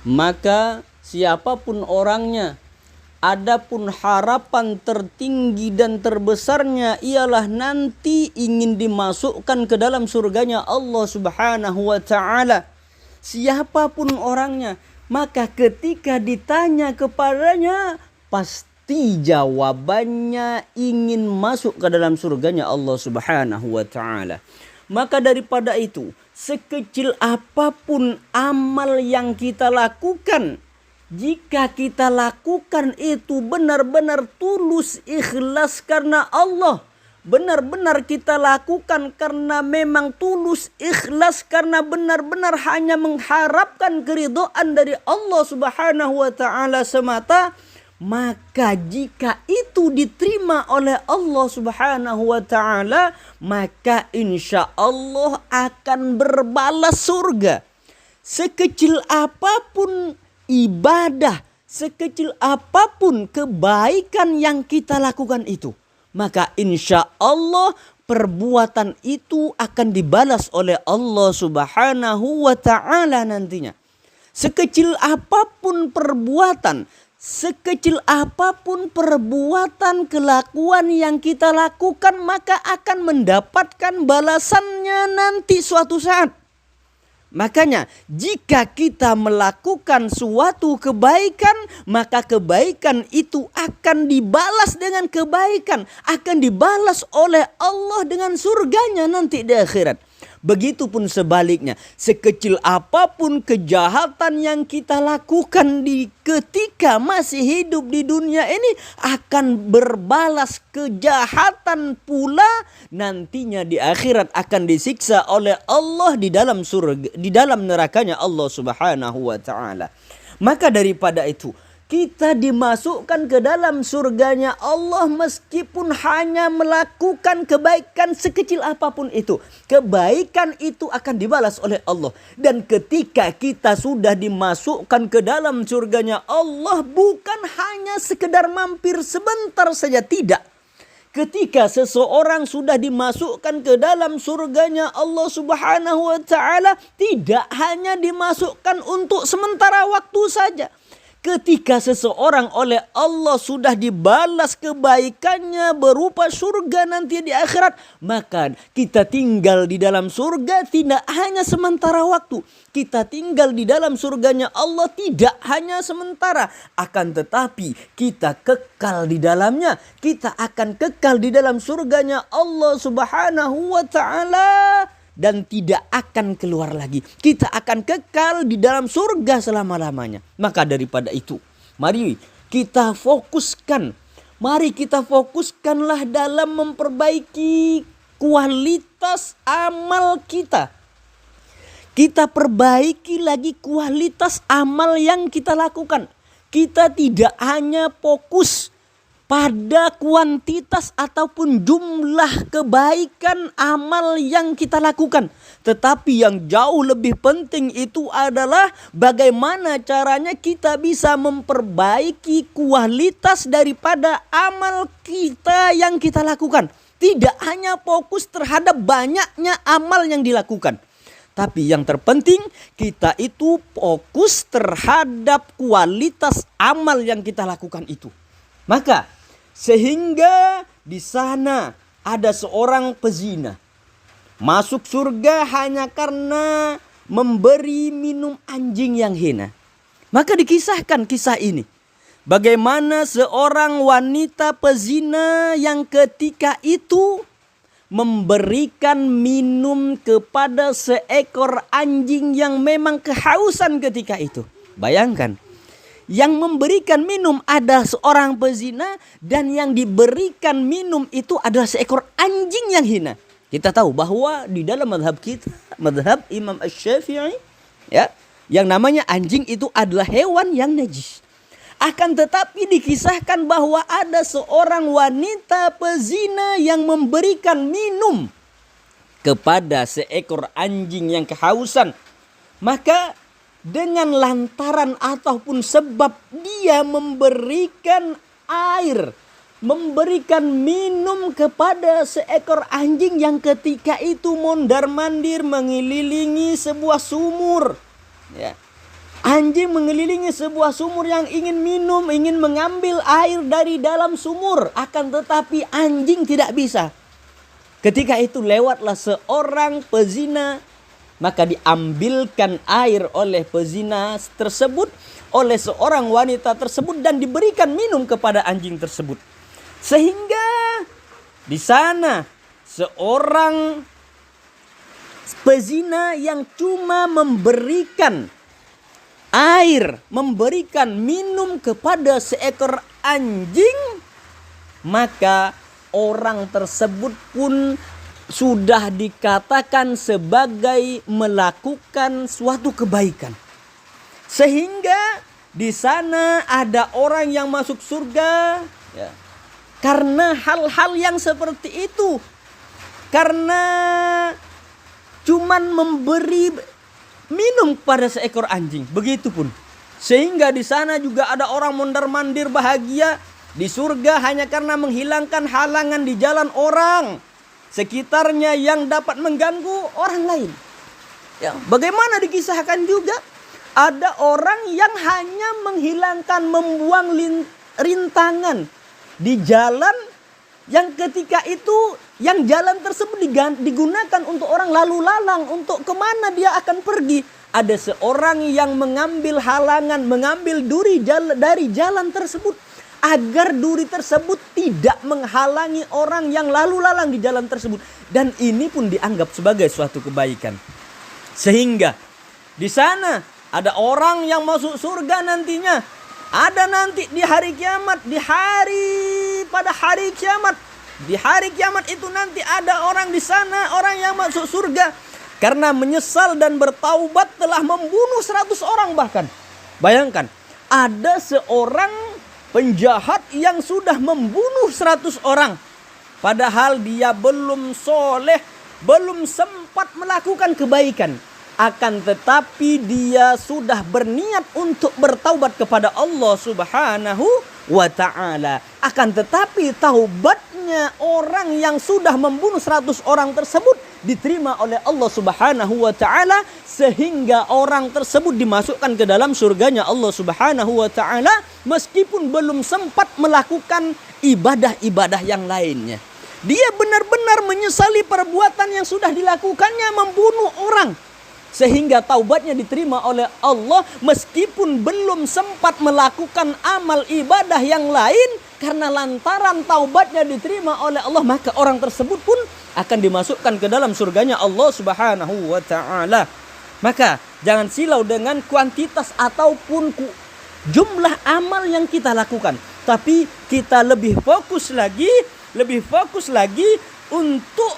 Maka siapapun orangnya, adapun harapan tertinggi dan terbesarnya ialah nanti ingin dimasukkan ke dalam surganya Allah Subhanahu wa taala. Siapapun orangnya, maka ketika ditanya kepadanya, pasti jawabannya ingin masuk ke dalam surganya Allah Subhanahu wa taala. Maka daripada itu, sekecil apapun amal yang kita lakukan, jika kita lakukan itu benar-benar tulus ikhlas karena Allah, benar-benar kita lakukan karena memang tulus ikhlas, karena benar-benar hanya mengharapkan keridhaan dari Allah Subhanahu wa taala semata, maka jika itu diterima oleh Allah Subhanahu wa taala, maka insya Allah akan berbalas surga. Sekecil apapun ibadah, sekecil apapun kebaikan yang kita lakukan itu, maka insya Allah perbuatan itu akan dibalas oleh Allah Subhanahu wa taala nantinya. Sekecil apapun perbuatan, sekecil apapun perbuatan kelakuan yang kita lakukan, maka akan mendapatkan balasannya nanti suatu saat. Makanya jika kita melakukan suatu kebaikan, maka kebaikan itu akan dibalas dengan kebaikan, akan dibalas oleh Allah dengan surganya nanti di akhirat. Begitupun sebaliknya, sekecil apapun kejahatan yang kita lakukan ketika masih hidup di dunia ini, akan berbalas kejahatan pula nantinya di akhirat, akan disiksa oleh Allah di dalam surga, di dalam nerakanya Allah Subhanahu wa taala. Maka daripada itu, kita dimasukkan ke dalam surganya Allah meskipun hanya melakukan kebaikan sekecil apapun itu. Kebaikan itu akan dibalas oleh Allah. Dan ketika kita sudah dimasukkan ke dalam surganya Allah, bukan hanya sekedar mampir sebentar saja, tidak. Ketika seseorang sudah dimasukkan ke dalam surganya Allah Subhanahu wa taala, tidak hanya dimasukkan untuk sementara waktu saja. Ketika seseorang oleh Allah sudah dibalas kebaikannya berupa surga nanti di akhirat, maka kita tinggal di dalam surga tidak hanya sementara waktu. Kita tinggal di dalam surganya Allah tidak hanya sementara, akan tetapi kita kekal di dalamnya. Kita akan kekal di dalam surganya Allah Subhanahu wa taala dan tidak akan keluar lagi. Kita akan kekal di dalam surga selama-lamanya. Maka daripada itu, mari kita fokuskan. Mari kita fokuskanlah dalam memperbaiki kualitas amal kita. Kita perbaiki lagi kualitas amal yang kita lakukan. Kita tidak hanya fokus pada kuantitas ataupun jumlah kebaikan amal yang kita lakukan. Tetapi yang jauh lebih penting itu adalah bagaimana caranya kita bisa memperbaiki kualitas daripada amal kita yang kita lakukan. Tidak hanya fokus terhadap banyaknya amal yang dilakukan, tapi yang terpenting kita itu fokus terhadap kualitas amal yang kita lakukan itu. Maka sehingga di sana ada seorang pezina masuk surga hanya karena memberi minum anjing yang hina. Maka dikisahkan kisah ini, bagaimana seorang wanita pezina yang ketika itu memberikan minum kepada seekor anjing yang memang kehausan ketika itu. Bayangkan, yang memberikan minum ada seorang pezina dan yang diberikan minum itu adalah seekor anjing yang hina. Kita tahu bahwa di dalam mazhab kita, mazhab Imam Asy-Syafi'i, ya, yang namanya anjing itu adalah hewan yang najis. Akan tetapi dikisahkan bahwa ada seorang wanita pezina yang memberikan minum kepada seekor anjing yang kehausan. Maka dengan lantaran ataupun sebab dia memberikan air, memberikan minum kepada seekor anjing yang ketika itu mondar-mandir mengelilingi sebuah sumur, ya. Anjing mengelilingi sebuah sumur yang ingin minum, ingin mengambil air dari dalam sumur. Akan tetapi anjing tidak bisa. Ketika itu lewatlah seorang pezina. Maka diambilkan air oleh pezina tersebut, oleh seorang wanita tersebut, dan diberikan minum kepada anjing tersebut. Sehingga di sana seorang pezina yang cuma memberikan air, memberikan minum kepada seekor anjing, maka orang tersebut pun sudah dikatakan sebagai melakukan suatu kebaikan. Sehingga di sana ada orang yang masuk surga ya, karena hal-hal yang seperti itu. Karena cuman memberi minum pada seekor anjing. Begitupun. Sehingga di sana juga ada orang mondar-mandir bahagia di surga hanya karena menghilangkan halangan di jalan orang sekitarnya yang dapat mengganggu orang lain. Ya, bagaimana dikisahkan juga ada orang yang hanya menghilangkan, membuang rintangan di jalan yang ketika itu yang jalan tersebut digunakan untuk orang lalu lalang, untuk kemana dia akan pergi. Ada seorang yang mengambil halangan, mengambil duri dari jalan tersebut agar duri tersebut tidak menghalangi orang yang lalu lalang di jalan tersebut. Dan ini pun dianggap sebagai suatu kebaikan. Sehingga di sana ada orang yang masuk surga nantinya. Ada nanti di hari kiamat, pada hari kiamat. Di hari kiamat itu nanti ada orang di sana, orang yang masuk surga karena menyesal dan bertaubat telah membunuh 100 orang bahkan. Bayangkan, ada seorang penjahat yang sudah membunuh 100 orang. Padahal dia belum soleh, belum sempat melakukan kebaikan. Akan tetapi dia sudah berniat untuk bertaubat kepada Allah Subhanahu wa ta'ala. Akan tetapi taubatnya orang yang sudah membunuh 100 orang tersebut diterima oleh Allah Subhanahu wa ta'ala, sehingga orang tersebut dimasukkan ke dalam surganya Allah Subhanahu wa ta'ala meskipun belum sempat melakukan ibadah-ibadah yang lainnya. Dia benar-benar menyesali perbuatan yang sudah dilakukannya, membunuh orang, sehingga taubatnya diterima oleh Allah meskipun belum sempat melakukan amal ibadah yang lain. Karena lantaran taubatnya diterima oleh Allah, maka orang tersebut pun akan dimasukkan ke dalam surganya Allah Subhanahu wa ta'ala. Maka jangan silau dengan kuantitas ataupun jumlah amal yang kita lakukan, tapi kita lebih fokus lagi untuk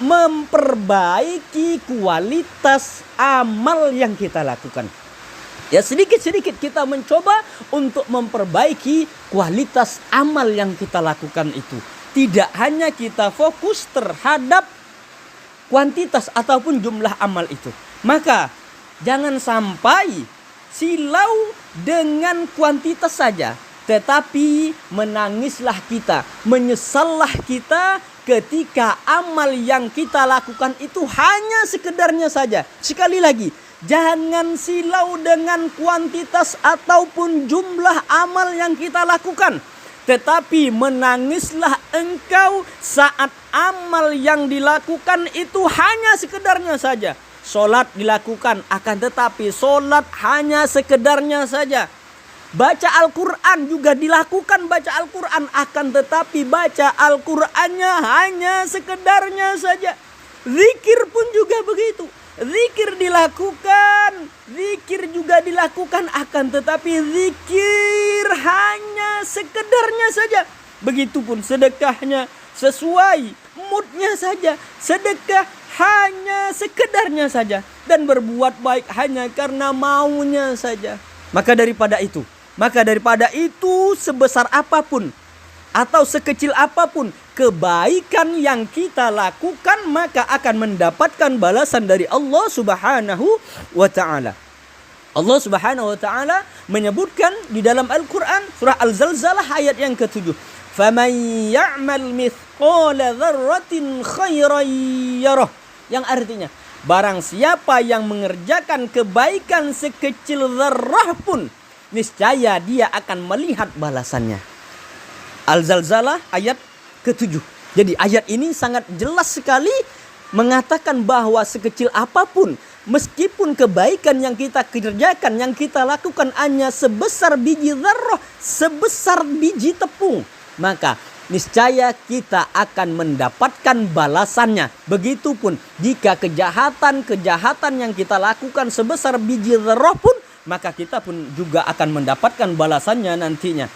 memperbaiki kualitas amal yang kita lakukan. Ya, sedikit-sedikit kita mencoba untuk memperbaiki kualitas amal yang kita lakukan itu. Tidak hanya kita fokus terhadap kuantitas ataupun jumlah amal itu. Maka jangan sampai silau dengan kuantitas saja, tetapi menangislah kita, menyesallah kita ketika amal yang kita lakukan itu hanya sekedarnya saja. Sekali lagi, jangan silau dengan kuantitas ataupun jumlah amal yang kita lakukan, tetapi menangislah engkau saat amal yang dilakukan itu hanya sekedarnya saja. Solat dilakukan, akan tetapi solat hanya sekedarnya saja. Baca Al-Quran juga dilakukan, baca Al-Quran, akan tetapi baca Al-Qurannya hanya sekedarnya saja. Zikir pun juga begitu. Zikir juga dilakukan, akan tetapi zikir hanya sekedarnya saja. Begitupun sedekahnya sesuai moodnya saja. Sedekah hanya sekedarnya saja. Dan berbuat baik hanya karena maunya saja. Maka daripada itu sebesar apapun atau sekecil apapun kebaikan yang kita lakukan, maka akan mendapatkan balasan dari Allah Subhanahu wa ta'ala. Allah Subhanahu wa ta'ala menyebutkan di dalam Al-Quran surah Al-Zalzalah ayat yang ke-7. فَمَنْ يَعْمَلْ مِثْقَالَ ذَرَّةٍ خَيْرًا يَرَهُ. Yang artinya, barang siapa yang mengerjakan kebaikan sekecil zarrah pun, niscaya dia akan melihat balasannya. Al-Zalzalah ayat ke-7. Jadi ayat ini sangat jelas sekali mengatakan bahwa sekecil apapun, meskipun kebaikan yang kita kerjakan, yang kita lakukan hanya sebesar biji zarrah, sebesar biji tepung, maka niscaya kita akan mendapatkan balasannya. Begitupun jika kejahatan yang kita lakukan sebesar biji zarrah pun, maka kita pun juga akan mendapatkan balasannya nantinya.